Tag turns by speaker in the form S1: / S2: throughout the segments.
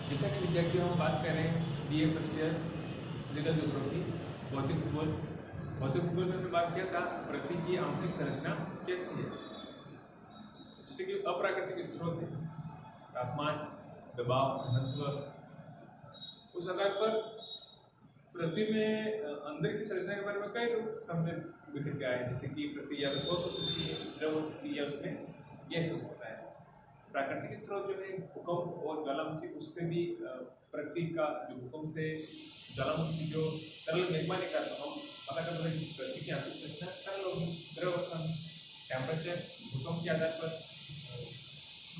S1: जैसा कि विद्यार्थियों हम बात कर रहे हैं BA first year physical geography भौतिक भूगोल। भौतिक भूगोल में हमने बात किया था पृथ्वी की आंतरिक संरचना कैसी है, जैसे कि अप्राकृतिक स्रोत है, तापमान, दबाव, घनत्व। उस आधार पर पृथ्वी में अंदर की संरचना के बारे में कई रूप सामने बिखर के आए, जैसे कि पृथ्वी या तो ठोस हो सकती है, द्रव हो सकती है, या उसमें गैस हो सकता है। प्राकृतिक स्रोत जो है भूकंप और ज्वालामुखी, उससे भी पृथ्वी का जो भूकंप से ज्वालामुखी से जो तरल मैग्मा निकला, तो हम पता कर रहे हैं कि पृथ्वी की आंतरिक संरचना तरल होगी, द्रव अवस्था में। टेम्परेचर भूकंप के आधार पर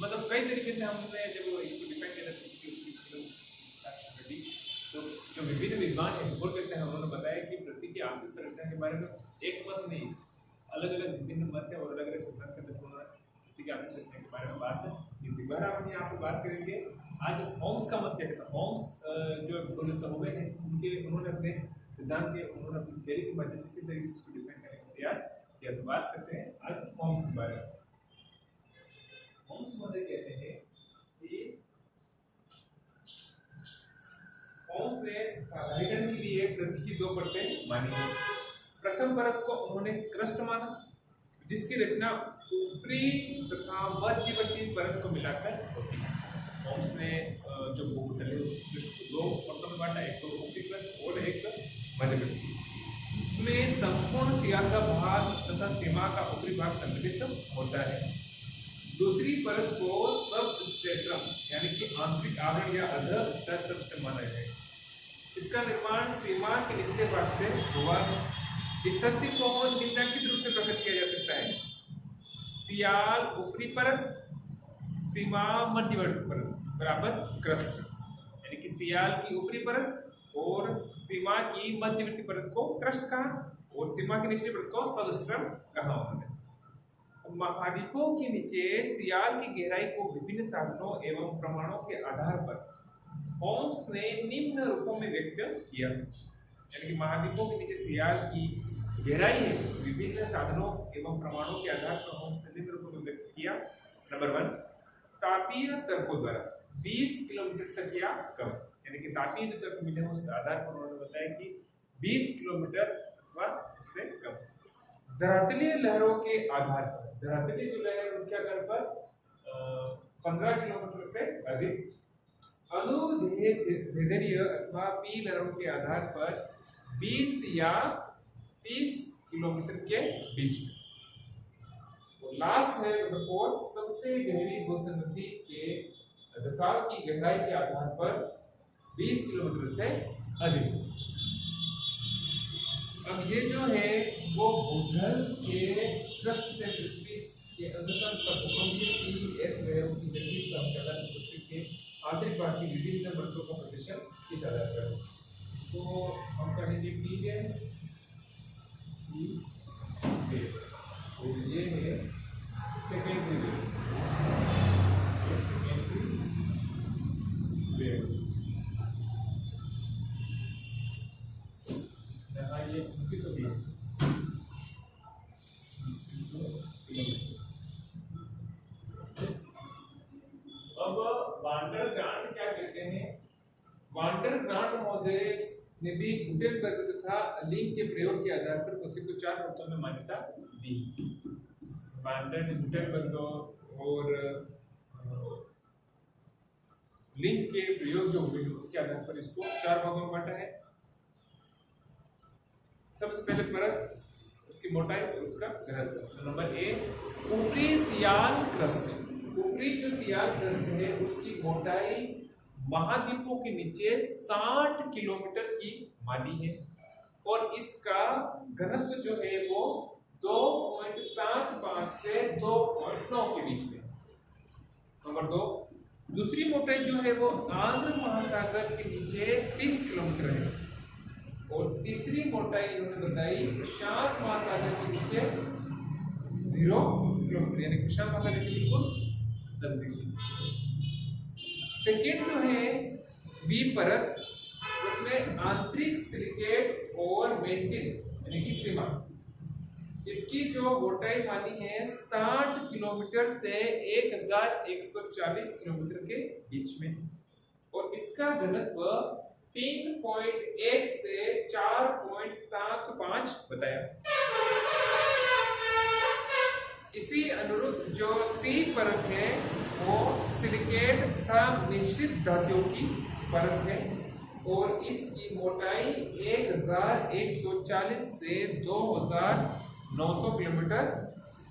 S1: मतलब कई तरीके से हमने जब इसको डिफाइन किया तो जो विभिन्न विद्वान है भूगोल कहते हैं, उन्होंने बताया कि पृथ्वी की आंतरिक संरचना के बारे में एक मत नहीं, अलग अलग विभिन्न मत है और अलग अलग सिद्धांत के अंदर पृथ्वी की आंतरिक संरचना के बारे में बात है। दोबारा हम यहाँ पे बात करेंगे आज होम्स का मत क्या कहता है। होम्स जो भूगोलवेत्ता हुए हैं उन्होंने अपने सिद्धांत के, उन्होंने अपनी थ्योरी के माध्यम से किस तरीके से इसको डिफाइन करने का प्रयास किया। तो बात करते हैं आज होम्स के बारे में। होम्स मत कहते हैं कि होम्स ने साधारणीकरण के लिए पृथ्वी की दो परतें मानी है। प्रथम परत को उन्होंने क्रस्ट माना, जिसकी रचना ऊपरी तथा मध्यवर्ती परत को मिलाकर होती है। होम्स ने जो भूतल है उसको दो परतों में बांटा, एक तो ऊपरी क्रस्ट और एक मध्यवर्ती। इसमें संपूर्ण सियाह का भाग तथा सीमा का ऊपरी भाग संगठित होता है। दूसरी परत को सबस्ट्रेटम यानी कि आंतरिक आवरण या अधः स्तर सबस्ट्रेटम माना जाएगा। इसका निर्माण सीमा के निचले भाग से हुआ है। इस तथ्य को निम्नलिखित रूप से प्रकट किया जा सकता है: सियाल ऊपरी परत, सीमा मध्यवर्ती परत बराबर क्रस्ट, यानी कि सियाल की ऊपरी परत और सीमा की मध्यवर्ती परत को क्रस्ट कहा और सीमा की निचली परत को सबस्ट्रेटम कहा उन्होंने। महाद्वीपों के नीचे सियाल की गहराई को विभिन्न साधनों एवं प्रमाणों के आधार पर होम्स ने निम्न रूपों में व्यक्त किया, यानी कि महाद्वीपों के नीचे सियाल की गहराई है, विभिन्न साधनों एवं प्रमाणों के आधार पर होम्स ने निम्न रूपों में व्यक्त किया। नंबर 1, तापीय तर्कों द्वारा 20 किलोमीटर तक या कम, यानी कि तापीय जो तर्क मिले उसके आधार पर उन्होंने बताया कि 20 किलोमीटर अथवा उससे कम। धरातलीय लहरों के आधार पर, धरातलीय जो लहर उनके आधार पर 15 किलोमीटर से अधिक। अनुदैर्ध्य अथवा पी लहरों के आधार पर 20 या 30 किलोमीटर के बीच में। लास्ट है नंबर 4, सबसे गहरी भूसंगति के दसाव की गहराई के आधार पर 20 किलोमीटर से अधिक। अब ये जो है वो भूतल के क्रस्ट से पृथ्वी के अंदर तक भूकंपीय एस लहरों की गति का चलन पृथ्वी के आंतरिक भाग की विभिन्न परतों का प्रदर्शन इस आधार पर है। इसको हम कहेंगे पी वेव्स, और ये है सेकेंडरी वेव्स, ये किस होती है। अब वांडर ग्रांट क्या कहते हैं? वांडर ग्रांट महोदय ने भी गुटेनबर्ग तथा लिंक के प्रयोग के आधार पर पृथ्वी को 4 परतों में मान्यता दी। वांडर ने गुटेनबर्ग और लिंक के प्रयोग जो हुए उसके आधार पर इसको 4 भागों में बांटा है। सबसे पहले परत, उसकी मोटाई और उसका घनत्व। नंबर ए, ऊपरी सियाल क्रस्ट। ऊपरी जो सियाल क्रस्ट है उसकी मोटाई महाद्वीपों के नीचे 60 किलोमीटर की मानी है और इसका घनत्व जो है वो 2.75 से 2.9 के बीच में। नंबर 2, दूसरी मोटाई जो है वो आंध्र महासागर के नीचे 30 किलोमीटर है और तीसरी मोटाई इन्होंने बताई प्रशांत महासागर के नीचे 0 किलोमीटर, यानी प्रशांत महासागर के बिल्कुल नजदीक। सेकेंड जो है बी परत, उसमें आंतरिक सिलिकेट और मेंटिन यानी कि सीमा, इसकी जो मोटाई मानी है 60 किलोमीटर से 1140 किलोमीटर के बीच में और इसका घनत्व 3.1 से 4.75 बताया। इसी अनुरूप जो सी परत है वो सिलिकेट तथा मिश्रित धातुओं की परत है और इसकी मोटाई 1140 से 2900 किलोमीटर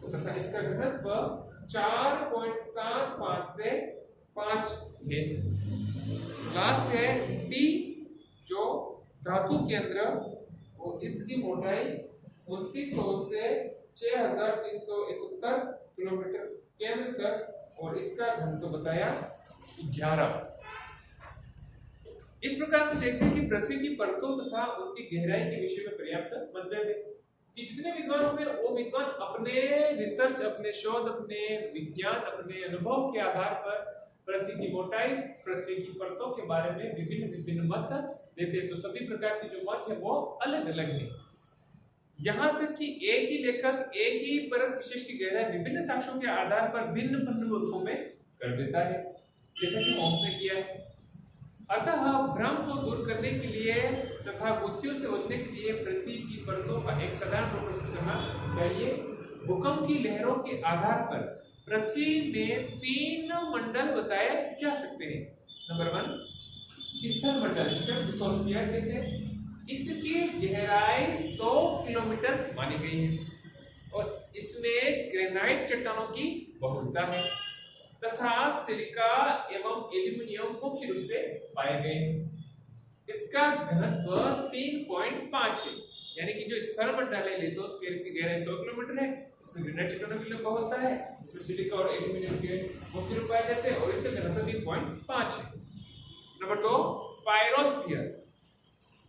S1: तथा इसका घनत्व 4.75 से 5 है। लास्ट है डी जो धातु केंद्र और इसकी मोटाई 2900 से 6371 किलोमीटर केंद्र तक और इसका घनत्व बताया 11। इस प्रकार से देखते हैं कि पृथ्वी की परतों तथा उनकी गहराई के विषय में पर्याप्त मतभेद है कि जितने विद्वान होंगे वो विद्वान अपने रिसर्च, अपने शोध, अपने विज्ञान, अपने अनुभव के आधार पर पृथ्वी की मोटाई, पृथ्वी की परतों के बारे में विभिन्न मत देते हैं। तो सभी प्रकार के जो मत है वो अलग अलग है। यहाँ तक कि एक ही लेखक एक ही परत विशेष की गहराई विभिन्न साक्ष्यों के आधार पर भिन्न रूपों में कर देता है, जैसा कि होम्स ने किया है। अतः भ्रम को दूर करने के लिए तथा गुत्थियों से बचने के लिए पृथ्वी की परतों का एक साधारण रूप प्रस्तुत करना चाहिए। भूकंप की लहरों के आधार पर पृथ्वी में 3 मंडल बताए जा सकते हैं। नंबर 1 स्थल मंडल, जिसे लिथोस्फीयर कहते हैं। इसकी गहराई 100 किलोमीटर मानी गई है और इसमें ग्रेनाइट चट्टानों की बहुलता है तथा सिलिका एवं एल्यूमिनियम मुख्य रूप से पाए गए हैं। इसका घनत्व 3.5 है, यानी कि जो स्थल मंडल है लिथोस्फीयर, इसकी गहराई 100 किलोमीटर है, इसमें ग्रेनाइट चट्टानों की बहुलता है, इसमें सिलिका और एल्यूमिनियम के मुख्य रूप पाए जाते हैं और इसका घनत्व 3.5 है। नंबर 2 पायरोस्फीयर।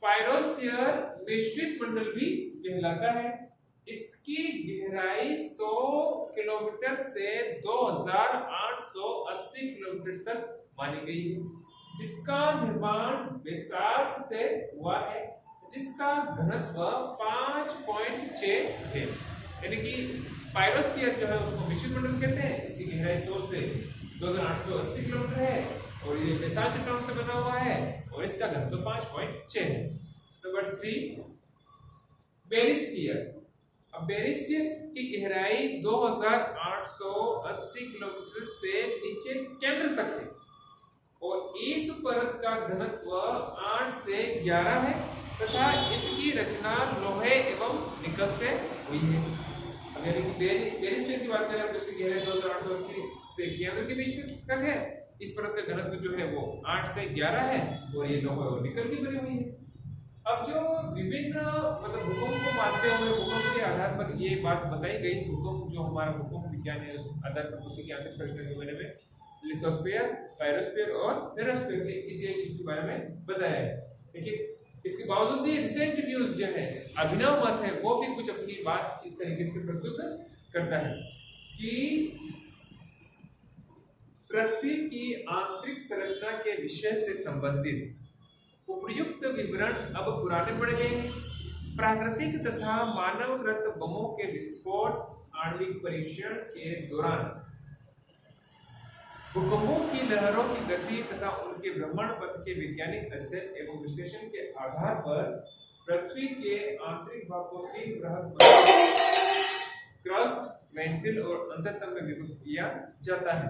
S1: पायरोस्फीयर मिश्रित मंडल भी कहलाता है। इसकी गहराई 100 किलोमीटर से 2880 किलोमीटर तक मानी गई है। इसका निर्माण बेसाल्ट से हुआ है जिसका घनत्व 5.6 है, यानी कि पायरोस्फीयर जो है उसको मिश्रित मंडल कहते हैं। इसकी गहराई 100 से 2880 किलोमीटर है और ये बेसाल्ट चट्टानों से बना हुआ है और इसका घनत्व 5.6 है। नंबर 3 बेरिस्फीयर। अब बेरिस्फीयर की गहराई 2880 किलोमीटर से नीचे केंद्र तक है और इस परत का घनत्व 8 से 11 है तथा इसकी रचना लोहे एवं निकल से हुई है। अगर बेरिस्फीयर की बात करें तो इसकी गहराई 2880 से केंद्र के बीच में तक है। इस परत का घनत्व जो है वो 8 से 11 है और ये लोहे और निकल की बनी हुई है। अब जो विभिन्न भूकंप को मानते हुए भूकंप के आधार पर ये बात बताई गई, भूकंप जो हमारा भूकंप विज्ञान है उस आधार पर पृथ्वी की आंतरिक संरचना के बारे में लिथोस्फीयर, पायरोस्फीयर और बेरोस्फीयर के किसी एक चीज के बारे में बताया है। लेकिन इसके बावजूद भी रिसेंट न्यूज जो है, अभिनव मत है, वो भी कुछ अपनी बात इस तरीके से प्रस्तुत करता है कि पृथ्वी की आंतरिक संरचना के विषय से संबंधित उपयुक्त विवरण अब पुराने पड़ गए हैं। प्राकृतिक तथा मानवकृत बमों के विस्फोट, आणविक परीक्षण के दौरान भूकंपों की लहरों की गति तथा उनके भ्रमण पथ के वैज्ञानिक अध्ययन एवं विश्लेषण के आधार पर पृथ्वी के आंतरिक भाग को 3 बृहद क्रस्ट, मैंटल और अंतरतल में विभक्त किया जाता है।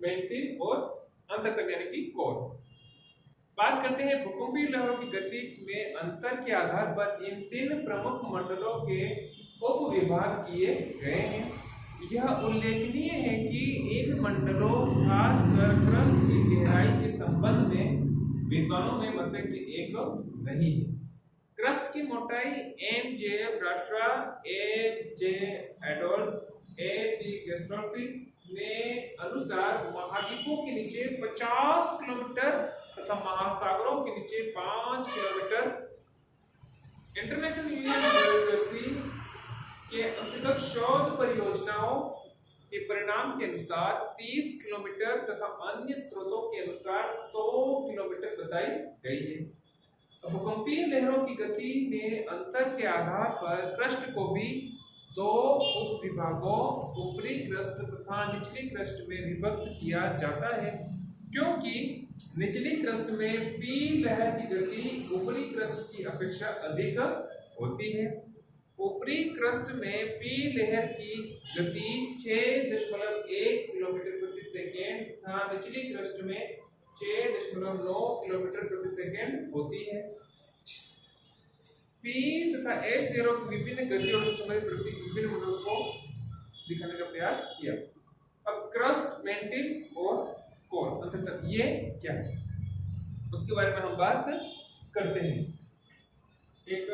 S1: मैंटल और अंतरतल यानी कि कोर। बात करते हैं भूकंपीय लहरों की गति में अंतर के आधार पर इन 3 प्रमुख मंडलों के उपविभाग किए गए हैं। यह उल्लेखनीय है कि इन मंडलों, खासकर क्रस्ट की गहराई के संबंध में विद्वानों में मतभेद एक नहीं है। क्रस्ट की मोटाई एम जे ब्राशा, ए जे एडोल, ए डी गेस्टोल्फी ने अनुसार महाद्वीपों के नीचे 50 किलोमीटर तथा महासागरों के नीचे 5 किलोमीटर। इंटरनेशनल यूनियन बायोडर्सिटी के अंतर्गत शोध परियोजनाओं के परिणाम के अनुसार 30 किलोमीटर तथा अन्य स्रोतों के अनुसार 100 किलोमीटर बताई गई है। भूकंपीय लहरों की गति में अंतर के आधार पर क्रस्ट को भी दो उप विभागों ऊपरी क्रस्ट तथा निचली क्रस्ट में विभक्त किया जाता है, क्योंकि निचली क्रस्ट में पी लहर की गति ऊपरी क्रस्ट की अपेक्षा अधिक होती है। ऊपरी क्रस्ट में पी लहर की गति 6.1 किलोमीटर प्रति सेकेंड तथा निचली क्रस्ट में 6.9 किलोमीटर प्रति सेकेंड होती है। पी तथा एस लहरों की विभिन्न गतियों से संबंधित विभिन्न मॉडल को दिखाने का प्रयास किया। अब क्रस्ट, मेंटिल और कोर अंततः ये क्या है उसके बारे में हम बात करते हैं। एक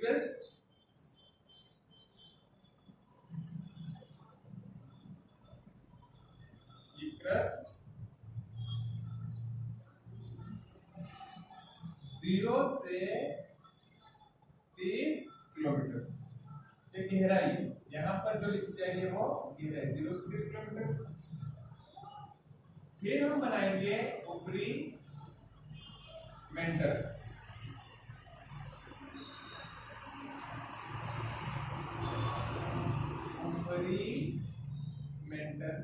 S1: क्रस्ट, क्रस्ट 0 से 30 किलोमीटर ये गहराई, यहाँ पर जो लिखी जाएगी वो गहराई 0 से 30 किलोमीटर। फिर हम बनाएंगे ऊपरी मेंटल, ऊपरी मेंटल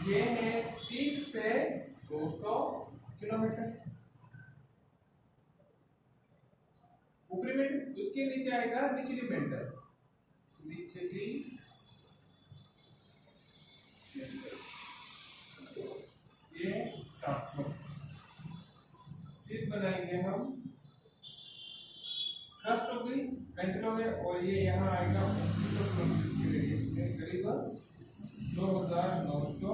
S1: ये है 30 से 200 किलोमीटर ऊपरी मेंटल। उसके नीचे आएगा निचली मेंटल, निचली ये 700। फिर बनाएंगे हम क्रस्ट हो गई, मेंटल हो गया और ये यहाँ आएगा इसमें करीब 2900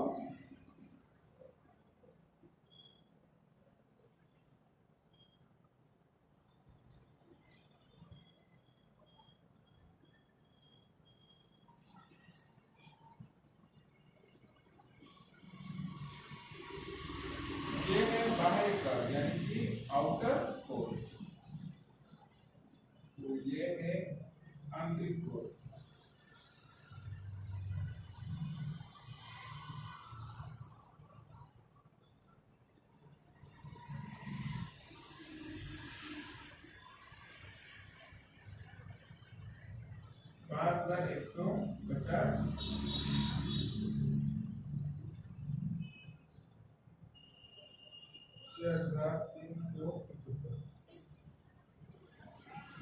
S1: ये है बाहर का यानी कि आउटर कोर, तो ये है आंतरिक कोर।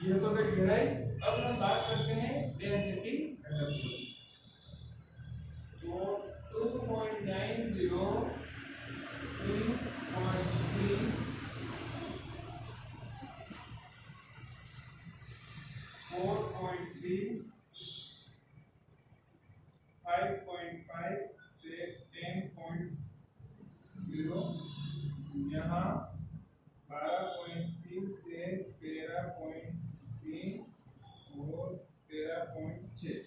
S1: ये तो फिर गहराई। अब हम बात करते हैं डेंसिटी घनत्व। तो 2.90 3.3 4.3 5.5 से 10.0 यहाँ 12.3 से 13.3 और 13.6।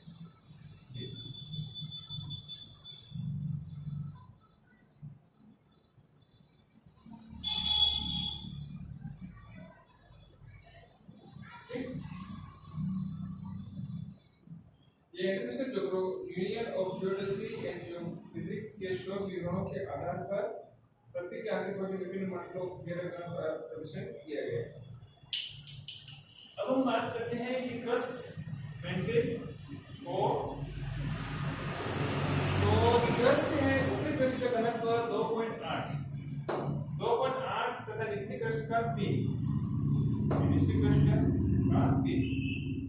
S1: ये international union of geology and geophysics के शोध विवरणों के आधार पर पृथ्वी के आंतरिक भाग में विभिन्न मंडलों का प्रदर्शन किया गया। अब हम बात करते हैं कि क्रस्ट, मेंटल और तो क्रस्ट है ऊपरी क्रस्ट का घनत्व 2.8 तथा निचली क्रस्ट का 3, निचली क्रस्ट का 3।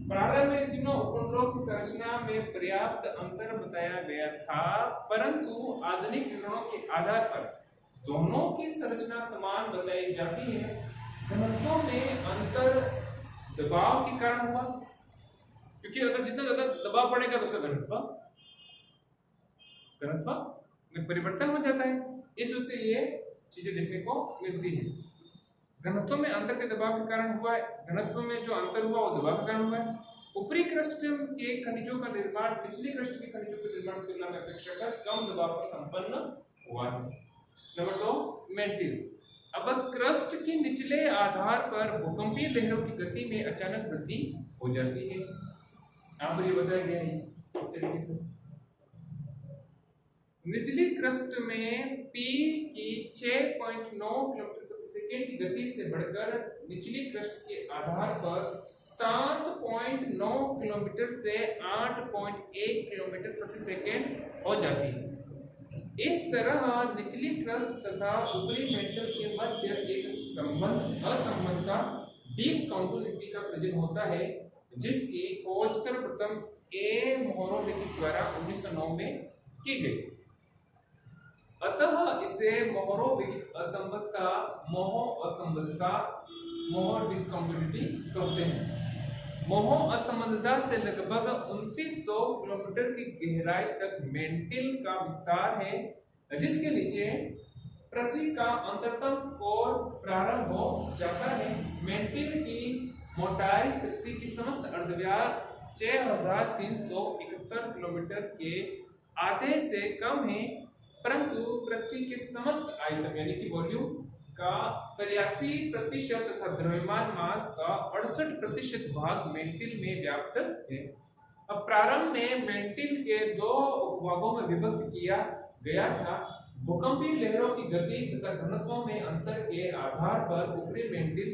S1: प्रारंभ में तीनों उपमंडलों की संरचना में पर्याप्त अंतर बताया गया था, परंतु आधुनिक विवरणों के आधार पर दोनों की संरचना समान बताई जाती है। घनत्वों में अंतर दबाव के कारण हुआ, क्योंकि अगर जितना ज्यादा दबाव पड़ेगा तो उसका घनत्व में परिवर्तन हो जाता है। इस वजह से ये चीजें देखने को मिलती है। घनत्व में अंतर के दबाव के कारण हुआ है, घनत्व में जो अंतर हुआ वो दबाव के कारण हुआ है। ऊपरी क्रस्ट के खनिजों का निर्माण निचली क्रस्ट के खनिजों के निर्माण की तुलना में अपेक्षाकृत कम दबाव पर संपन्न हुआ है। नंबर 2 मेंटिल। अब क्रस्ट के निचले आधार पर भूकंपीय लहरों की गति में अचानक वृद्धि हो जाती है। यहाँ पर ये बताया गया है इस तरीके से। निचली क्रस्ट में P की 6.9 किलोमीटर प्रति सेकेंड की गति से बढ़कर निचली क्रस्ट के आधार पर 7.9 किलोमीटर से 8.1 किलोमीटर प्रति सेकेंड हो जाती है। इस तरह निचली क्रस्ट तथा ऊपरी मेंटल के मध्य एक असंबंधता डिसकंटिन्यूटी का सृजन होता है, जिसकी खोज सर्वप्रथम ए मोहरोविकी द्वारा 1909 में की गई। अतः इसे मोहरोविकी असंबंधता, मोह डिसकंटिन्यूटी कहते हैं। मोह असंबंधता से लगभग 2900 किलोमीटर की गहराई तक मेंटिल का विस्तार है, जिसके नीचे पृथ्वी का अंतरतम कोर प्रारंभ हो जाता है। मेंटिल की मोटाई पृथ्वी की समस्त अर्धव्यास 6371 किलोमीटर के आधे से कम है, परंतु पृथ्वी के समस्त आयतन यानी कि वॉल्यूम का 83% तथा द्रव्यमान मास का 68% भाग मेंटिल में व्याप्त है। अब प्रारंभ में मेंटिल के दो उपभागों में विभक्त किया गया था। भूकंपीय लहरों की गति तथा घनत्वों में अंतर के आधार पर ऊपरी मेंटिल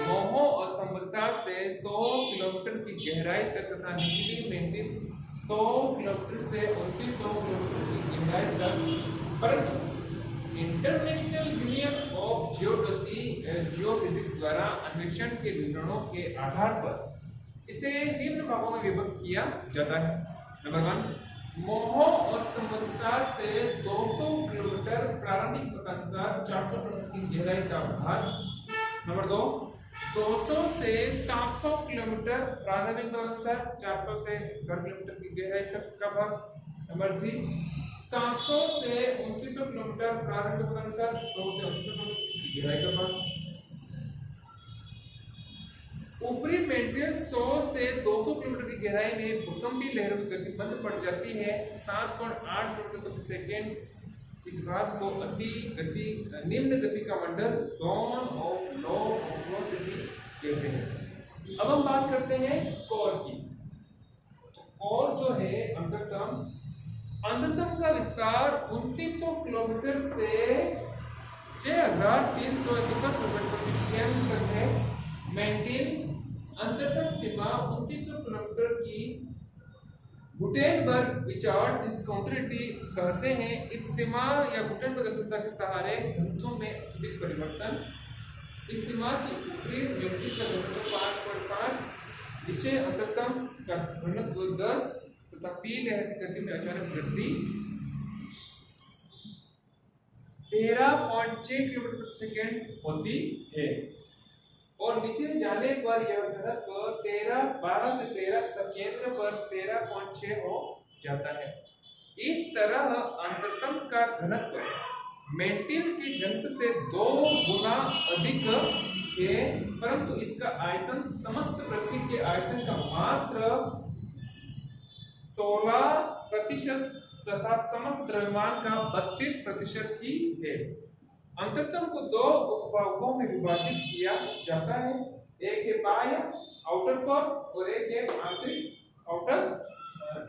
S1: मोह असंबंधता से 100 किलोमीटर की गहराई तक तथा निचली मेंटिल 100 किलोमीटर से 2900 किलोमीटर की गहराई तक, परंतु इंटरनेशनल यूनियन ऑफ जियोफिजिक्स द्वारा अन्वेषण के विवरणों के आधार पर इसे निम्न भागों में विभक्त किया जाता है। नंबर 1, मोह असंबंधता से 200 किलोमीटर प्रारंभिक मतानुसार 400 किलोमीटर की गहराई का भाग। नंबर 2, 200 से 700 किलोमीटर प्रारंभिक मतानुसार 400 से 1000 किलोमीटर की गहराई तक का भाग। नंबर 3, 700 से 2900 किलोमीटर प्रारंभिक मतानुसार 100 से 2900 किलोमीटर की गहराई का भाग। ऊपरी मेंटिल 100 से 200 किलोमीटर की गहराई में भूकंपीय लहरों की गति मंद पड़ जाती है, 7.8 किलोमीटर प्रति सेकेंड। इस भाग को निम्न गति का मंडल जोन ऑफ लो वेलोसिटी कहते हैं। अब हम बात करते हैं कोर की। कोर जो है अंततम का विस्तार 2900 किलोमीटर से 6371 किलोमीटर तक है। मेंटिल अंततम सीमा 2900 किलोमीटर की गुटेनबर्ग विचार डिस्कंटिन्यूटी कहते हैं। इस सीमा या गुटेनबर्ग असंबंधता के सहारे घनत्वों में अधिक परिवर्तन। इस सीमा की ऊपरी मेंटिल का घनत्व 5.5, नीचे अंततम का घनत्व 10 तथा पी लहर की गति में अचानक वृद्धि 13.6 किलोमीटर प्रति सेकेंड होती है और नीचे जाने पर यह घनत्व 12 से 13 तक केंद्र पर 13.6 हो जाता है। इस तरह अंततम का घनत्व मेंटिल के घनत्व से 2 गुना अधिक है, परंतु इसका आयतन समस्त पृथ्वी के आयतन का मात्र 16% तथा समस्त द्रव्यमान का 32% ही है। अंततम को 2 उपभागों में विभाजित किया जाता है, एक है बाह्य आउटर कोर और एक है आंतरिक आउटर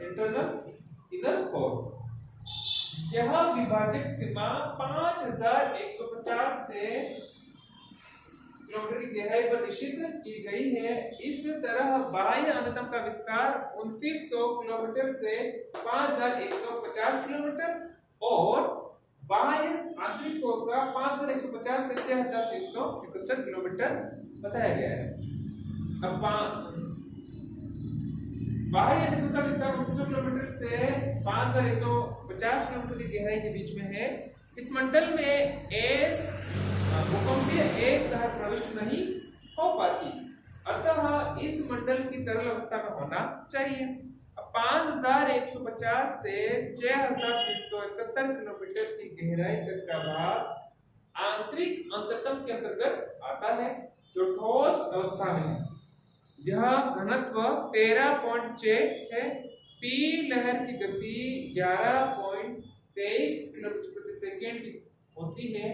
S1: इंटरनल इनर कोर। यह विभाजक सीमा 5150 से किलोमीटर की गहराई पर निश्चित की गई है। इस तरह बाह्य अंततम का विस्तार 2900 किलोमीटर से 5150 किलोमीटर और बाह्य आंतरिक कोर का 5150 से 6371 किलोमीटर बताया गया है। अब बाह्य अंततम का विस्तार 2900 किलोमीटर से 5150 किलोमीटर की गहराई के बीच में है। इस मंडल में भूकंपीय एस लहर प्रविष्ट नहीं हो पाती, अतः इस मंडल की तरल अवस्था में होना चाहिए। 5150 से 6371 किलोमीटर की गहराई तक का भाग आंतरिक अंतरतम के अंतर्गत आता है, जो ठोस अवस्था में है। यह घनत्व 13.6 है। पी लहर की गति 11.23 किलोमीटर प्रति सेकेंड होती है।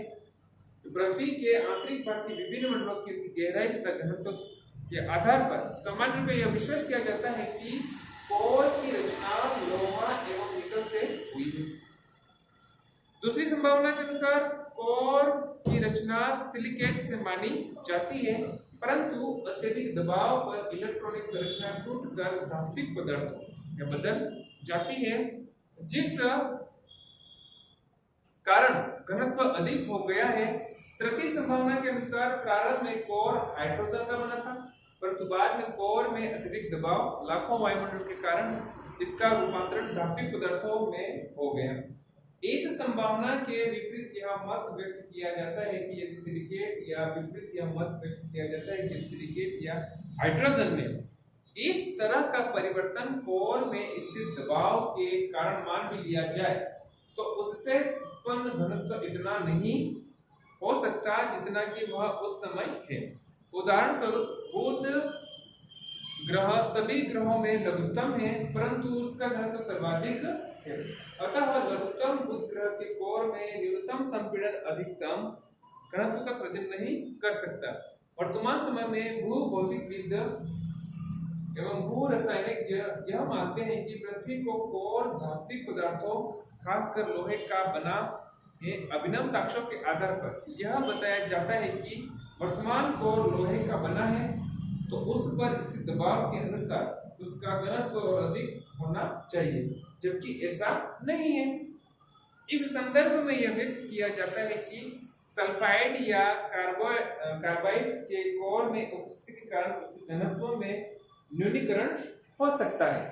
S1: पृथ्वी के आंतरिक भाग की विभिन्न मंडलों की गहराई तथा घनत्व के आधार पर सामान्य रूप में यह विश्वास किया जाता है कि कोर की रचना लोहा एवं निकल से हुई है। दूसरी संभावना के अनुसार कोर की रचना सिलिकेट से मानी जाती है, परंतु अत्यधिक दबाव पर इलेक्ट्रॉनिक संरचना टूटकर धात्विक पदार्थों में बदल जाती है, जिस कारण घनत्व अधिक हो गया है। तृतीय संभावना के अनुसार प्रारंभ में कोर हाइड्रोजन का बना था, परंतु बाद में कोर में अत्यधिक दबाव लाखों वायुमंडल के कारण इसका रूपांतरण धात्विक पदार्थों में हो गया। इस संभावना के विपरीत यह मत व्यक्त किया जाता है कि यदि सिलिकेट या विपरीत यह मत व्यक्त किया जाता है कि सिलिकेट या हाइड्रोजन में इस तरह का परिवर्तन कोर में स्थित दबाव के कारण मान भी लिया जाए तो उससे उत्पन्न घनत्व इतना नहीं हो सकता जितना कि वह उस समय है। उदाहरण स्वरूप बुध ग्रह सभी ग्रहों में लघुत्तम है, परंतु उसका घनत्व सर्वाधिक है। अतः लघुत्तम बुध ग्रह के कोर में न्यूनतम संपीड़न अधिकतम घनत्व का सृजन नहीं कर सकता। वर्तमान समय में भूभौतिकविद एवं भू रसायनिक यह मानते हैं कि पृथ्वी को कोर धात्विक पदार्थों खासकर लोहे का बना है। अभिनव साक्ष्यों के आधार पर यह बताया जाता है कि वर्तमान कोर लोहे का बना है, तो उस पर स्थित दबाव के अनुसार उसका घनत्व और अधिक होना चाहिए, जबकि ऐसा नहीं है। इस संदर्भ में यह व्यक्त किया जाता है कि सल्फाइड या कार्बाइड के कोर में उपस्थिति के कारण उसके घनत्व में न्यूनीकरण हो सकता है।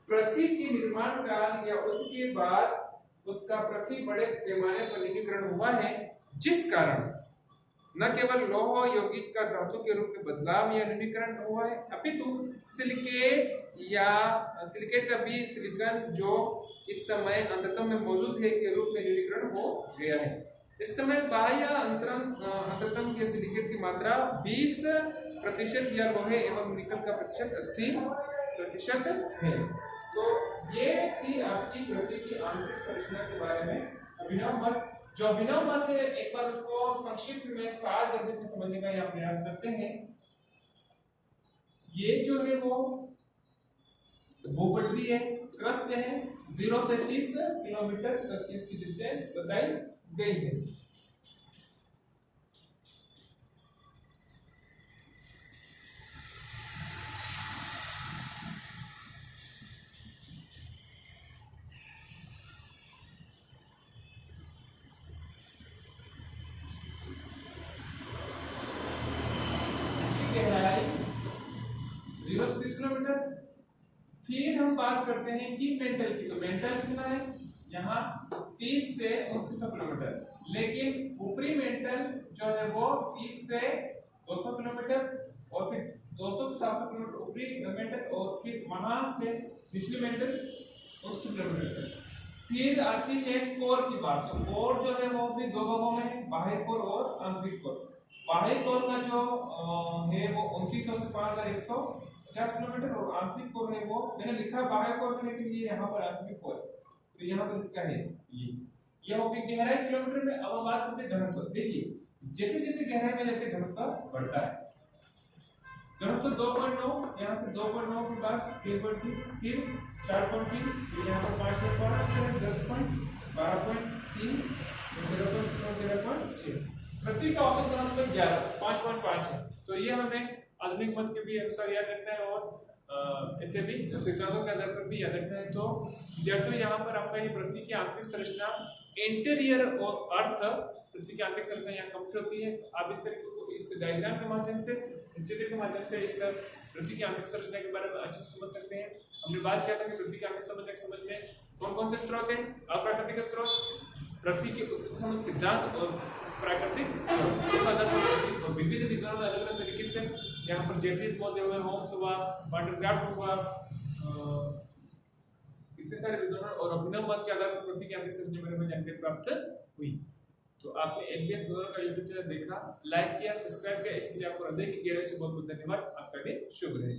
S1: पृथ्वी के निर्माण काल या उसके बाद उसका पृथ्वी बड़े पैमाने पर न्यूनीकरण हुआ है, जिस कारण न केवल लौह यौगिक का धातु के रूप में बदलाव या न्यूनीकरण हुआ है, अपितु सिलिकेट का भी सिलिकॉन जो इस समय अंततम में मौजूद है के रूप में न्यूनीकरण हो गया है। इस समय बाह्य अंततम के सिलिकेट की मात्रा 20% या लोहे एवं निकल का प्रतिशत 80% है। तो ये थी आपकी पृथ्वी की आंतरिक संरचना के बारे में अभिनव मत। जो अभिनव मत है, एक बार उसको संक्षिप्त में 7 गद्य में समझने का यहाँ प्रयास करते हैं। ये जो है वो भूपटली है, क्रस्ट है, 0 से 30 किलोमीटर तक इसकी डिस्टेंस बताई गई है। किलोमीटर। फिर हम बात करते हैं कि मेंटल की, तो मेंटल कितना है यहाँ 30 से 29 किलोमीटर, लेकिन ऊपरी मेंटल जो है वो 30 से 200 किलोमीटर और फिर 200 से 700 किलोमीटर ऊपरी मेंटल और फिर वहां से निचली मेंटल 29 किलोमीटर। फिर आती है कोर की बात। तो कोर जो है वो भी 2 भागों में है, बाह्य कोर और आंतरिक कोर। बाह्य कोर का जो है वो 2900 से 5150 किलोमीटर और आंतरिक कोर है वो मैंने लिखा बाह्य कोर में, लेकिन ये यहाँ पर आंतरिक कोर, तो यहाँ पर इसका है ये होगी गहराई किलोमीटर में। अब हम बात करते हैं घनत्व। देखिए जैसे जैसे गहराई में जाते घनत्व बढ़ता है। घनत्व 2.9, यहाँ से 2.9 के बाद 3.3, फिर 4.3, फिर यहाँ पर 5.5 से 10.12.3, 0.6। पृथ्वी का औसत घनत्व 5.5 है। तो ये हमें आधुनिक मत के भी अनुसार याद रखना है और ऐसे भी सिद्धांतों के आधार पर भी याद रखना है। तो विद्यार्थियों यहाँ पर आपका ये पृथ्वी की आंतरिक संरचना इंटीरियर और अर्थ, पृथ्वी की आंतरिक संरचना यहाँ कंप्लीट होती है। आप इस तरीके को इस डायग्राम के माध्यम से, इस चित्र के माध्यम से इस पृथ्वी की आंतरिक संरचना के बारे में अच्छे से समझ सकते हैं। हमने बात किया था कि पृथ्वी की आंतरिक संरचना के संबंध में कौन कौन से स्रोत हैं, अप्राकृतिक स्रोत, पृथ्वी के संबंध सिद्धांत और प्राकृतिक और विभिन्न विद्वानों ने अलग अलग तरीके से यहाँ पर जेटलीज बोलते हुए, होम्स हुआ, वाटरक्राफ्ट हुआ, इतने सारे विद्वानों और अभिनव मत के आधार पर पृथ्वी की आंतरिक संरचना के बारे में जानकारी प्राप्त हुई। तो आपने एलबीएस दोनों का यूट्यूब चैनल देखा, लाइक किया, सब्सक्राइब किया, इसके लिए आपको हृदय की गहराई से बहुत बहुत धन्यवाद। आपका दिन शुभ रहे।